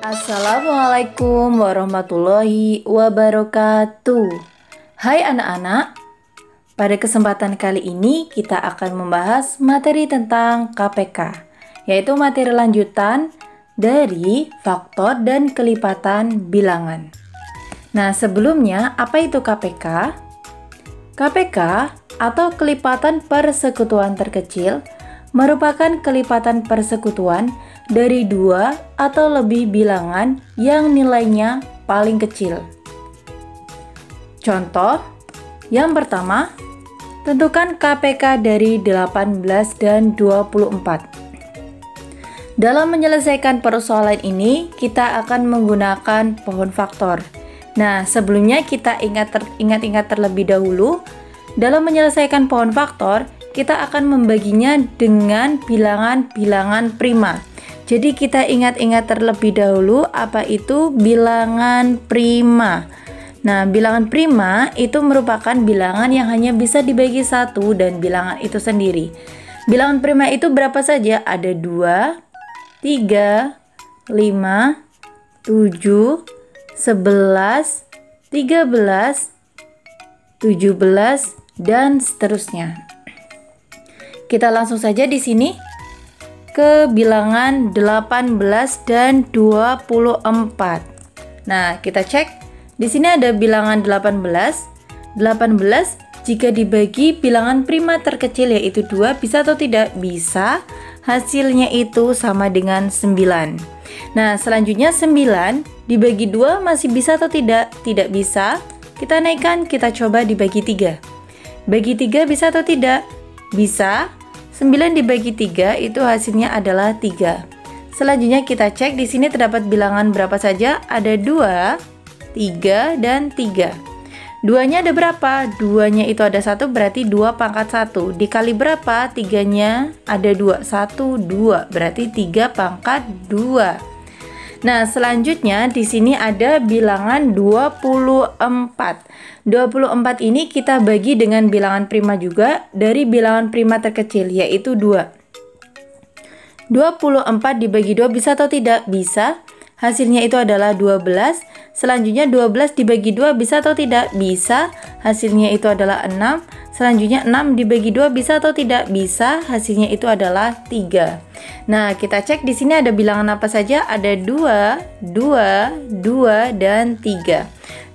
Assalamualaikum warahmatullahi wabarakatuh. Hai anak-anak, pada kesempatan kali ini kita akan membahas materi tentang KPK, yaitu materi lanjutan dari faktor dan kelipatan bilangan. Nah, sebelumnya apa itu KPK? KPK atau kelipatan persekutuan terkecil merupakan kelipatan persekutuan dari dua atau lebih bilangan yang nilainya paling kecil. Contoh, yang pertama, tentukan KPK dari 18 dan 24. Dalam menyelesaikan persoalan ini, kita akan menggunakan pohon faktor. Nah, sebelumnya kita ingat-ingat terlebih dahulu, dalam menyelesaikan pohon faktor, kita akan membaginya dengan bilangan-bilangan prima. Jadi kita ingat-ingat terlebih dahulu apa itu bilangan prima. Nah, bilangan prima itu merupakan bilangan yang hanya bisa dibagi satu dan bilangan itu sendiri. Bilangan prima itu berapa saja? Ada 2, 3, 5, 7, 11, 13, 17, dan seterusnya. Kita langsung saja di sini ke bilangan 18 dan 24. Nah, kita cek. Di sini ada bilangan 18. 18 jika dibagi bilangan prima terkecil yaitu 2 bisa atau tidak? Bisa. Hasilnya itu sama dengan 9. Nah, selanjutnya 9 dibagi 2 masih bisa atau tidak? Tidak bisa. Kita naikkan, kita coba dibagi 3. Bagi 3 bisa atau tidak? Bisa. 9 dibagi 3 itu hasilnya adalah 3. Selanjutnya kita cek di sini terdapat bilangan berapa saja? Ada 2, 3, dan 3. 2-nya ada berapa? 2-nya itu ada 1 berarti 2 pangkat 1. Dikali berapa? 3-nya ada 2. 1, 2 berarti 3 pangkat 2. Nah, selanjutnya di sini ada bilangan 24. 24 ini kita bagi dengan bilangan prima juga dari bilangan prima terkecil yaitu 2. 24 dibagi 2 bisa atau tidak? Bisa. Hasilnya itu adalah 12. Selanjutnya 12 dibagi 2 bisa atau tidak? Bisa. Hasilnya itu adalah 6. Selanjutnya 6 dibagi 2 bisa atau tidak? Bisa. Hasilnya itu adalah 3. Nah, kita cek di sini ada bilangan apa saja? Ada 2, 2, 2, dan 3.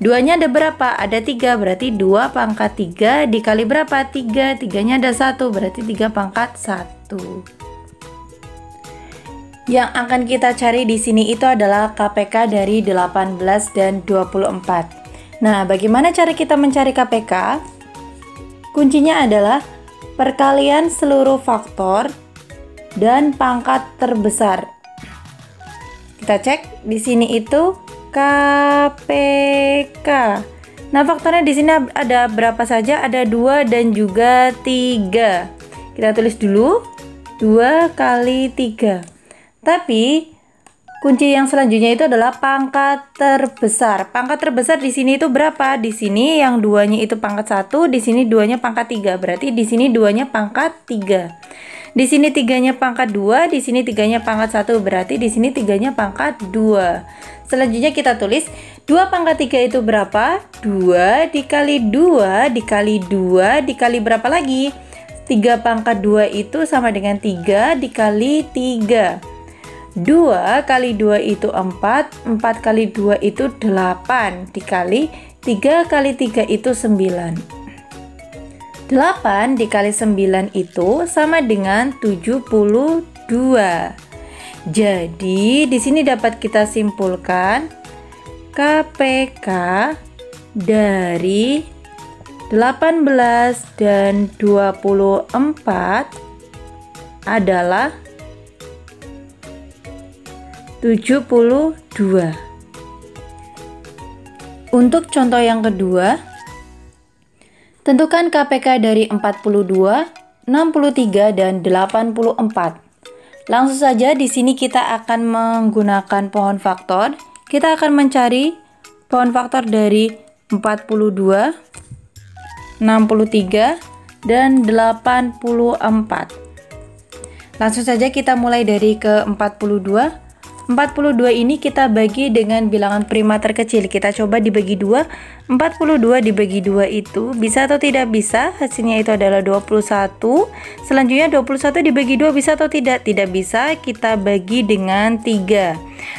2-nya ada berapa? Ada 3, berarti 2 pangkat 3 dikali berapa? 3. 3-nya ada 1, berarti 3 pangkat 1. Yang akan kita cari di sini itu adalah KPK dari 18 dan 24. Nah, bagaimana cara kita mencari KPK? Kuncinya adalah perkalian seluruh faktor dan pangkat terbesar. Kita cek di sini itu KPK. Nah, faktornya di sini ada berapa saja? Ada 2 dan juga 3. Kita tulis dulu 2 kali 3. Tapi kunci yang selanjutnya itu adalah pangkat terbesar. Pangkat terbesar di sini itu berapa? Di sini yang 2-nya itu pangkat 1, di sini 2-nya pangkat 3. Berarti di sini 2-nya pangkat 3. Di sini 3-nya pangkat 2, di sini 3-nya pangkat 1. Berarti di sini 3-nya pangkat 2. Selanjutnya kita tulis 2 pangkat 3 itu berapa? 2 dikali 2 dikali 2 dikali berapa lagi? 3 pangkat 2 itu sama dengan 3 dikali 3. 2 kali 2 itu 4, 4 kali 2 itu 8, dikali 3 kali 3 itu 9. 8 dikali 9 itu sama dengan 72. Jadi, di sini dapat kita simpulkan KPK dari 18 dan 24 adalah 72. Untuk contoh yang kedua, tentukan KPK dari 42, 63, dan 84. Langsung saja di sini kita akan menggunakan pohon faktor. Kita akan mencari pohon faktor dari 42, 63, dan 84. Langsung saja kita mulai dari ke 42. 42 ini kita bagi dengan bilangan prima terkecil. Kita coba dibagi 2. 42 dibagi 2 itu bisa atau tidak bisa? Hasilnya itu adalah 21. Selanjutnya 21 dibagi 2 bisa atau tidak? Tidak bisa. Kita bagi dengan 3.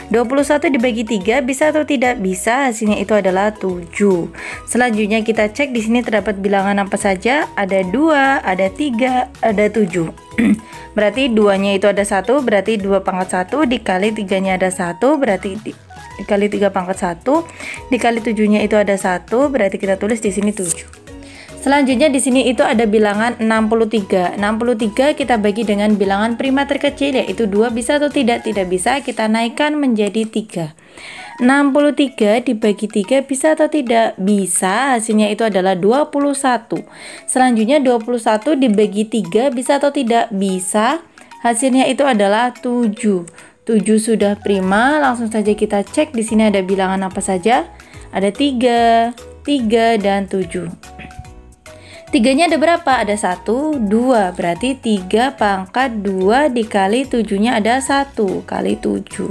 21 dibagi 3 bisa atau tidak? Bisa. Hasilnya itu adalah 7. Selanjutnya kita cek di sini terdapat bilangan apa saja? Ada 2, ada 3, ada 7. Berarti 2-nya itu ada 1, berarti 2 pangkat 1 dikali 3-nya ada 1, berarti dikali 3 pangkat 1 dikali 7-nya itu ada 1, berarti kita tulis di sini 7. Selanjutnya di sini itu ada bilangan 63. 63 kita bagi dengan bilangan prima terkecil, yaitu 2 bisa atau tidak? Tidak bisa, kita naikkan menjadi 3. 63 dibagi 3 bisa atau tidak? Bisa, hasilnya itu adalah 21. Selanjutnya 21 dibagi 3 bisa atau tidak? Bisa, hasilnya itu adalah 7. 7 sudah prima, langsung saja kita cek di sini ada bilangan apa saja? Ada 3, 3 dan 7. 3-nya ada berapa? Ada 1, 2. Berarti 3 pangkat 2 dikali 7-nya ada 1 kali 7.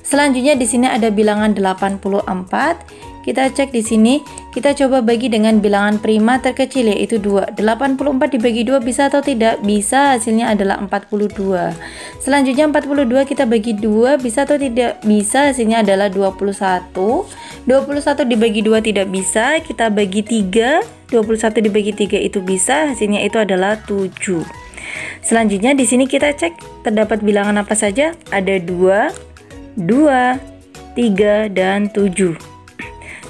Selanjutnya di sini ada bilangan 84. Kita cek di sini, kita coba bagi dengan bilangan prima terkecil, yaitu 2. 84 dibagi 2 bisa atau tidak? Bisa, hasilnya adalah 42. Selanjutnya 42 kita bagi 2 bisa atau tidak? Bisa, hasilnya adalah 21. 21 dibagi 2 tidak bisa, kita bagi 3. 21 dibagi 3 itu bisa, hasilnya itu adalah 7. Selanjutnya di sini kita cek terdapat bilangan apa saja? Ada 2, 2, 3 dan 7.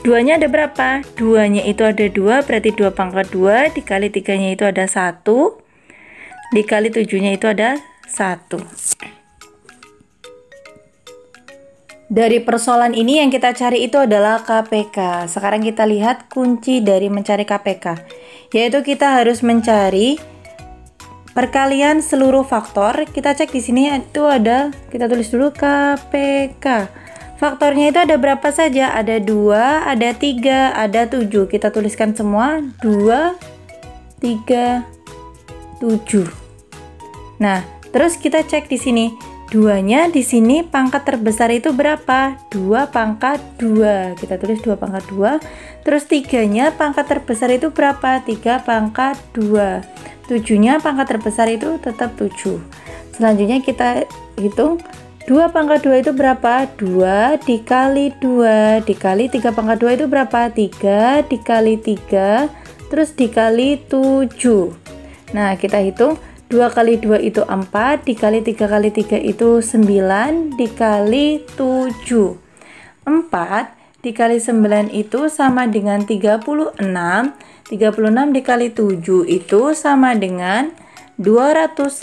2-nya ada berapa? 2-nya itu ada 2, berarti 2 pangkat 2 dikali 3-nya itu ada 1 dikali 7-nya itu ada 1. Dari persoalan ini yang kita cari itu adalah KPK. Sekarang kita lihat kunci dari mencari KPK, yaitu kita harus mencari perkalian seluruh faktor. Kita cek di sini itu ada, kita tulis dulu KPK. Faktornya itu ada berapa saja? Ada 2, ada 3, ada 7. Kita tuliskan semua 2, 3, 7. Nah, terus kita cek di sini. 2-nya di sini pangkat terbesar itu berapa? 2 pangkat 2. Kita tulis 2 pangkat 2. Terus 3-nya pangkat terbesar itu berapa? 3 pangkat 2. 7-nya pangkat terbesar itu tetap 7. Selanjutnya kita hitung 2 pangkat 2 itu berapa? 2 dikali 2 dikali 3 pangkat 2 itu berapa? 3 dikali 3 terus dikali 7. Nah, kita hitung 2 kali 2 itu 4, dikali 3 kali 3 itu 9, dikali 7. 4 dikali 9 itu sama dengan 36. 36 dikali 7 itu sama dengan 252.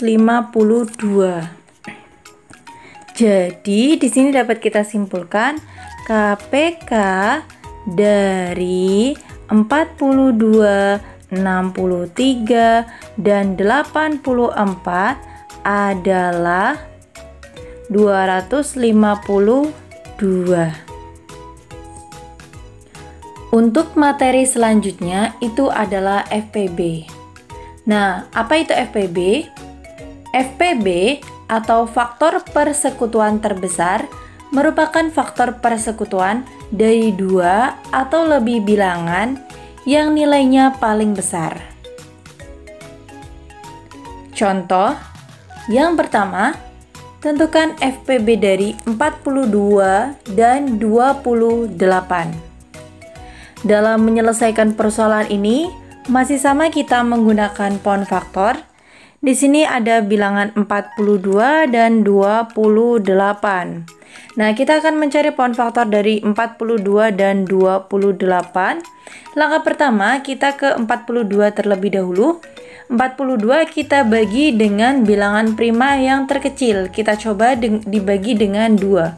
Jadi di sini dapat kita simpulkan KPK dari 42, 63 dan 84 adalah 252. Untuk materi selanjutnya itu adalah FPB. Nah, apa itu FPB? FPB atau faktor persekutuan terbesar merupakan faktor persekutuan dari 2 atau lebih bilangan yang nilainya paling besar. Contoh, yang pertama, tentukan FPB dari 42 dan 28. Dalam menyelesaikan persoalan ini, masih sama kita menggunakan pound faktor. Di sini ada bilangan 42 dan 28. Nah, kita akan mencari pound faktor dari 42 dan 28. Langkah pertama, kita ke 42 terlebih dahulu. 42 kita bagi dengan bilangan prima yang terkecil. Kita coba dibagi dengan 2.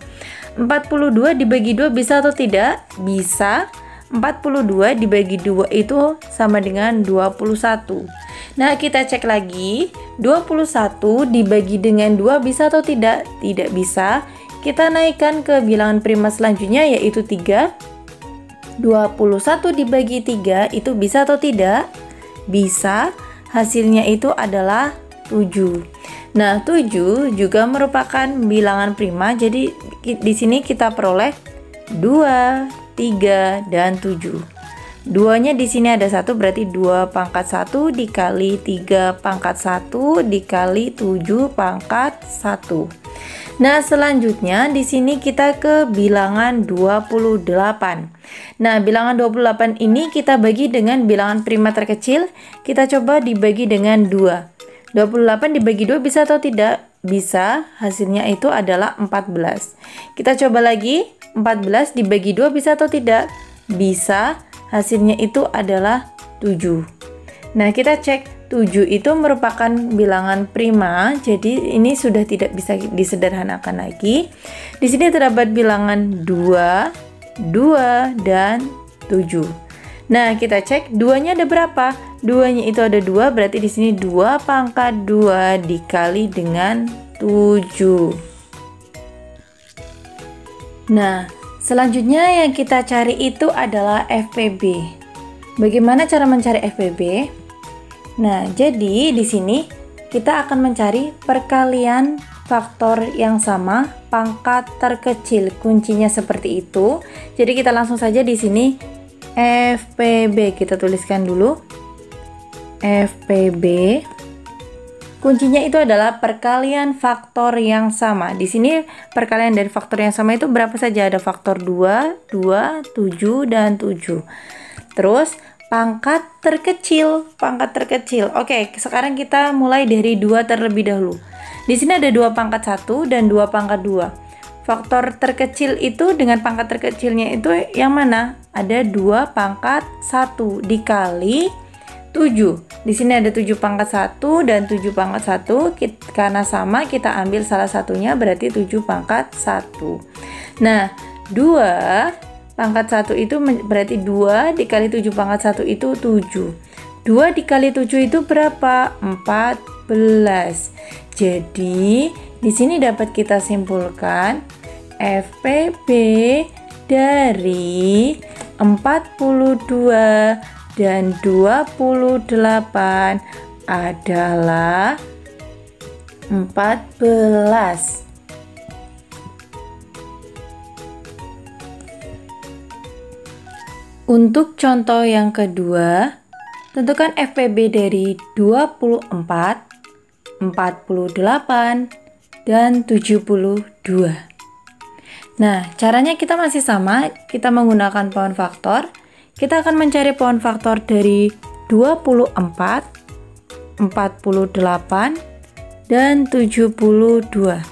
42 dibagi 2 bisa atau tidak? Bisa. 42 dibagi 2 itu sama dengan 21. Nah, kita cek lagi. 21 dibagi dengan 2 bisa atau tidak? Tidak bisa. Kita naikkan ke bilangan prima selanjutnya, yaitu 3. 21 dibagi 3 itu bisa atau tidak? Bisa. Hasilnya itu adalah 7. Nah, 7 juga merupakan bilangan prima. Jadi di sini kita peroleh 2, 3, dan 7. 2-nya di sini ada 1, berarti 2 pangkat 1 dikali 3 pangkat 1 dikali 7 pangkat 1. Nah, selanjutnya di sini kita ke bilangan 28. Nah, bilangan 28 ini kita bagi dengan bilangan prima terkecil. Kita coba dibagi dengan 2. 28 dibagi 2 bisa atau tidak? Bisa, hasilnya itu adalah 14. Kita coba lagi, 14 dibagi 2 bisa atau tidak? Bisa, hasilnya itu adalah 7. Nah, kita cek 7 itu merupakan bilangan prima, jadi ini sudah tidak bisa disederhanakan lagi. Di sini terdapat bilangan 2, 2, dan 7. Nah, kita cek 2-nya ada berapa? 2-nya itu ada 2, berarti di sini 2 pangkat 2 dikali dengan 7. Nah, selanjutnya yang kita cari itu adalah FPB. Bagaimana cara mencari FPB? Nah, jadi di sini kita akan mencari perkalian faktor yang sama pangkat terkecil. Kuncinya seperti itu. Jadi kita langsung saja di sini FPB kita tuliskan dulu. FPB. Kuncinya itu adalah perkalian faktor yang sama. Di sini perkalian dari faktor yang sama itu berapa saja? Ada faktor 2, 2, 7, dan 7. Terus pangkat terkecil. Oke, sekarang kita mulai dari 2 terlebih dahulu. Di sini ada 2 pangkat 1 dan 2 pangkat 2. Faktor terkecil itu dengan pangkat terkecilnya itu yang mana? Ada 2 pangkat 1 dikali 7. Di sini ada 7 pangkat 1 dan 7 pangkat 1. Karena sama, kita ambil salah satunya, berarti 7 pangkat 1. Nah, 2 pangkat 1 itu berarti 2 dikali 7 pangkat 1 itu 7. 2 dikali 7 itu berapa? 14. Jadi, di sini dapat kita simpulkan FPB dari 42 dan 28 adalah 14. Untuk contoh yang kedua, tentukan FPB dari 24, 48, dan 72. Nah, caranya kita masih sama, kita menggunakan pohon faktor. Kita akan mencari pohon faktor dari 24, 48, dan 72.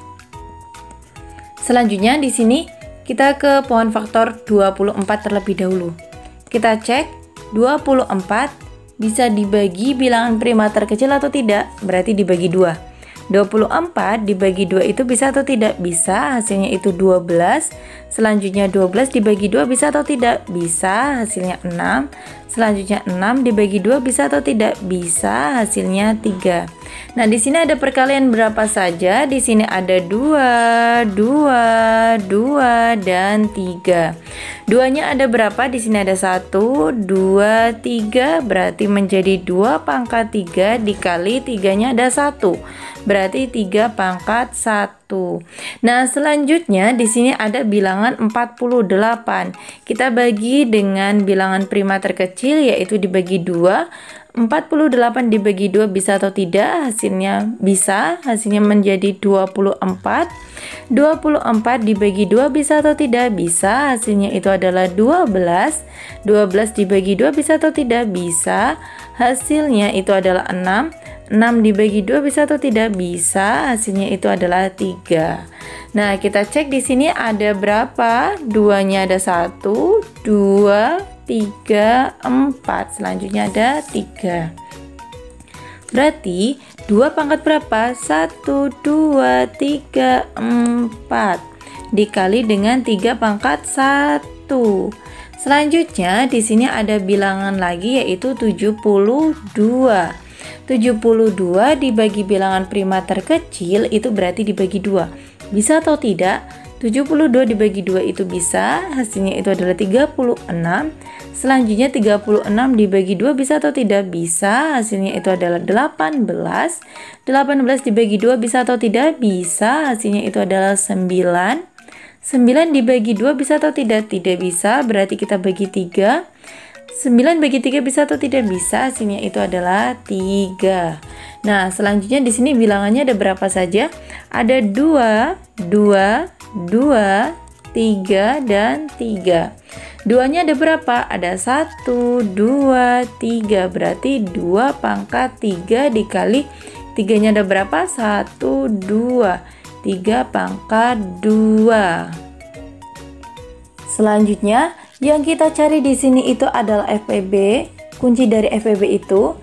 Selanjutnya di sini kita ke pohon faktor 24 terlebih dahulu. Kita cek 24 bisa dibagi bilangan prima terkecil atau tidak? Berarti dibagi 2. 24 dibagi 2 itu bisa atau tidak? Bisa, hasilnya itu 12. Selanjutnya 12 dibagi 2 bisa atau tidak? Bisa, hasilnya 6. Selanjutnya 6 dibagi 2 bisa atau tidak? Bisa, hasilnya 3. Nah, di sini ada perkalian berapa saja? Di sini ada 2, 2, 2, dan 3. 2-nya ada berapa? Di sini ada 1, 2, 3, berarti menjadi 2 pangkat 3 dikali 3-nya ada 1. Berarti 3 pangkat 1. Nah, selanjutnya di sini ada bilangan 48. Kita bagi dengan bilangan prima terkecil, yaitu dibagi 2. 48 dibagi 2 bisa atau tidak? Hasilnya bisa, hasilnya menjadi 24. 24 dibagi 2 bisa atau tidak? Bisa, hasilnya itu adalah 12. 12 dibagi 2 bisa atau tidak? Bisa, hasilnya itu adalah 6. 6 dibagi 2 bisa atau tidak? Bisa, hasilnya itu adalah 3. Nah, kita cek di sini ada berapa? 2-nya ada 1, 2, 3, 4. Selanjutnya ada 3. Berarti 2 pangkat berapa? 1, 2, 3, 4 dikali dengan 3 pangkat 1. Selanjutnya di sini ada bilangan lagi, yaitu 72. 72 dibagi bilangan prima terkecil itu berarti dibagi 2. Bisa atau tidak? 72 dibagi 2 itu bisa, hasilnya itu adalah 36. Selanjutnya 36 dibagi 2 bisa atau tidak? Bisa, hasilnya itu adalah 18. 18 dibagi 2 bisa atau tidak? Bisa, hasilnya itu adalah 9. 9 dibagi 2 bisa atau tidak? Tidak bisa, berarti kita bagi 3. 9 bagi 3 bisa atau tidak? Bisa, hasilnya itu adalah 3. Nah, selanjutnya di sini bilangannya ada berapa saja? Ada 2, 2, 2, 3, dan 3. Duanya ada berapa? Ada 1, 2, 3. Berarti 2 pangkat 3 dikali 3-nya ada berapa? 1, 2. 3 pangkat 2. Selanjutnya, yang kita cari di sini itu adalah FPB. Kunci dari FPB itu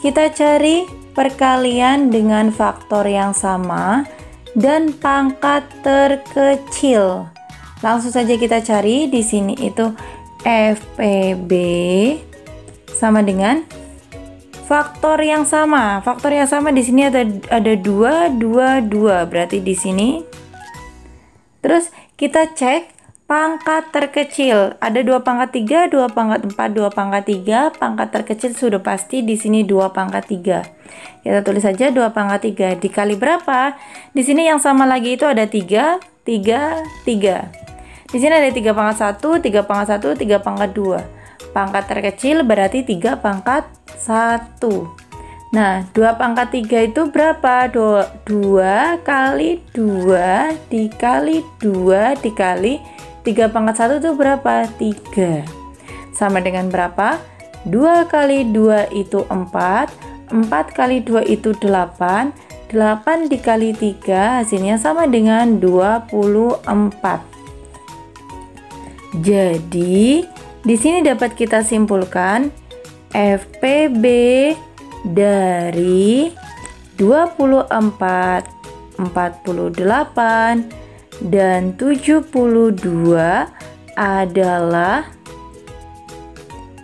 kita cari perkalian dengan faktor yang sama dan pangkat terkecil. Langsung saja kita cari di sini itu FPB sama dengan faktor yang sama. Faktor yang sama di sini ada 2, 2, 2. Berarti di sini. Terus kita cek pangkat terkecil. Ada 2 pangkat 3, 2 pangkat 4, 2 pangkat 3. Pangkat terkecil sudah pasti di sini 2 pangkat 3. Kita tulis saja 2 pangkat 3 dikali berapa? Di sini yang sama lagi itu ada 3, 3, 3. Di sini ada 3 pangkat 1, 3 pangkat 1, 3 pangkat 2. Pangkat terkecil berarti 3 pangkat 1. Nah, 2 pangkat 3 itu berapa? 2 kali 2 dikali 2 dikali 3 pangkat 1 itu berapa? 3. Sama dengan berapa? 2 kali 2 itu 4. 4 kali 2 itu 8. 8 dikali 3 hasilnya sama dengan 24. Jadi, di sini dapat kita simpulkan FPB dari 24, 48, dan 72 adalah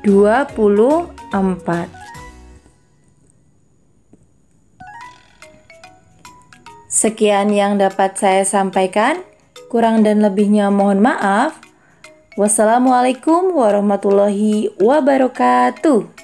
24. Sekian yang dapat saya sampaikan. Kurang dan lebihnya mohon maaf. Wassalamualaikum warahmatullahi wabarakatuh.